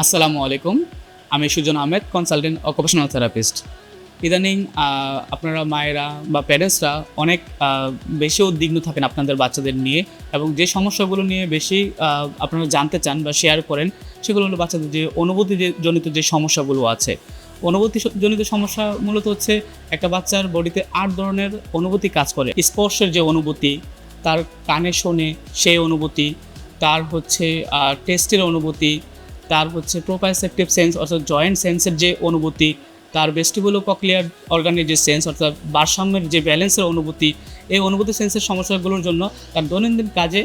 আসসালামু আলাইকুম। আমি Sujan Ahmed, consultant occupational therapist. ইদানিং আপনারা মায়েরা বা প্যারেন্টসরা অনেক বেশি উদ্বিগ্ন থাকেন আপনাদের বাচ্চাদের নিয়ে এবং যে সমস্যাগুলো নিয়ে বেশি আপনারা জানতে চান বা শেয়ার করেন, সেগুলো হলো বাচ্চাদের যে অনুভূতি জনিত যে সমস্যাগুলো আছে। জনিত সমস্যা মূলত হচ্ছে একটা বাচ্চার বডিতে ৮ ধরনের অনুভূতি কাজ করে। স্পর্শের যে অনুভূতি, তার কানে শোনে সেই অনুভূতি, তার হচ্ছে টেস্টের অনুভূতি, তার হচ্ছে প্রোপ্রায়োসেপটিভ সেন্স অর্থাৎ জয়েন্ট সেন্সের যে অনুভূতি, তার ভেস্টিবুলোকক্লিয়ার অর্গানের যে সেন্স অর্থাৎ ভারসাম্যের যে ব্যালেন্সের অনুভূতি, এই অনুভূতি সেন্সের সমস্যাগুলোর জন্য তার দৈনন্দিন কাজে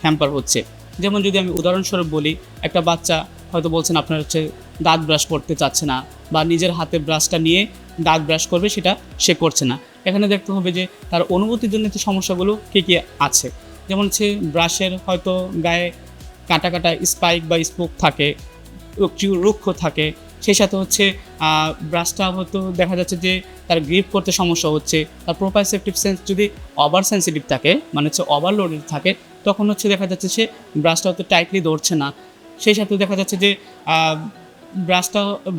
হ্যাম্পার হচ্ছে। যেমন যদি আমি উদাহরণস্বরূপ বলি, একটা বাচ্চা হয়তো বলছেন আপনার হচ্ছে দাঁত ব্রাশ করতে চাচ্ছে না বা নিজের হাতে ব্রাশটা নিয়ে দাঁত ব্রাশ করবে সেটা সে করছে না। এখানে দেখতে হবে যে তার অনুভূতিজনিত সমস্যাগুলো কী কী আছে। যেমন হচ্ছে ব্রাশের হয়তো গায়ে কাটা কাটা স্পাইক বা স্পোক থাকে, রুক্ষ থাকে, সেই সাথে হচ্ছে ব্রাশটা হয়তো দেখা যাচ্ছে যে তার গ্রিপ করতে সমস্যা হচ্ছে। তার প্রোপ্রায়োসেপটিভ সেন্স যদি ওভার সেন্সিটিভ থাকে, মানে হচ্ছে ওভারলোডেড থাকে, তখন হচ্ছে দেখা যাচ্ছে সে ব্রাশটা হয়তো টাইটলি ধরছে না। সেই সাথে দেখা যাচ্ছে যে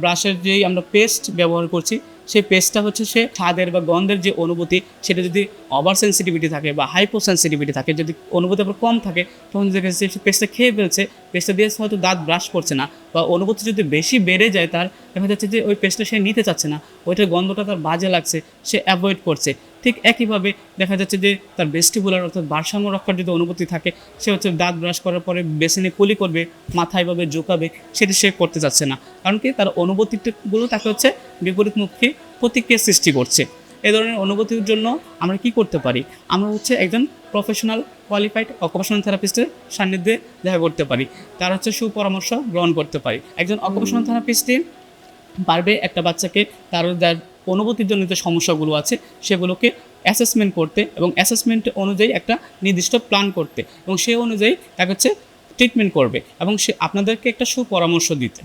ব্রাশের যেই আমরা পেস্ট ব্যবহার করছি, সেই পেস্টটা হচ্ছে সে স্বাদের বা গন্ধের যে অনুভূতি, সেটা যদি ওভার সেন্সিটিভিটি থাকে বা হাইপো সেন্সিটিভিটি থাকে, যদি অনুভূতি আবার কম থাকে, তখন দেখা যাচ্ছে সে পেস্টটা খেয়ে ফেলছে, পেস্টটা দিয়ে হয়তো দাঁত ব্রাশ করছে না, বা অনুভূতি যদি বেশি বেড়ে যায় তার, দেখা যাচ্ছে যে ওই পেস্টটা সে নিতে চাচ্ছে না, ওইটার গন্ধটা তার বাজে লাগছে, সে অ্যাভয়েড করছে। ঠিক একইভাবে দেখা যাচ্ছে যে তার ভেস্টিবুলার অর্থাৎ ভারসাম্য রক্ষার যদি অনুভূতি থাকে, সে হচ্ছে দাঁত ব্রাশ করার পরে বেসিনে কুলি করবে, মাথায় ভাবে ঝোঁকাবে, সেটি সে করতে চাচ্ছে না। কারণ কি, তার অনুভূতিগুলো তাকে হচ্ছে বিপরীতমুখী প্রতিক্রিয়া সৃষ্টি করছে। এ ধরনের অনুভূতির জন্য আমরা কি করতে পারি? আমরা হচ্ছে একজন প্রফেশনাল কোয়ালিফাইড অকুপেশনাল থেরাপিস্টের সান্নিধ্যে দেখা করতে পারি, তার হচ্ছে সুপরামর্শ গ্রহণ করতে পারি। একজন অকুপেশনাল থেরাপিস্টই পারবে একটা বাচ্চাকে তার যার অনুভূতিজনিত সমস্যাগুলো আছে সেগুলোকে অ্যাসেসমেন্ট করতে এবং অ্যাসেসমেন্ট অনুযায়ী একটা নির্দিষ্ট প্ল্যান করতে, এবং সেই অনুযায়ী তাকে হচ্ছে ট্রিটমেন্ট করবে এবং সে আপনাদেরকে একটা সুপরামর্শ দিতে।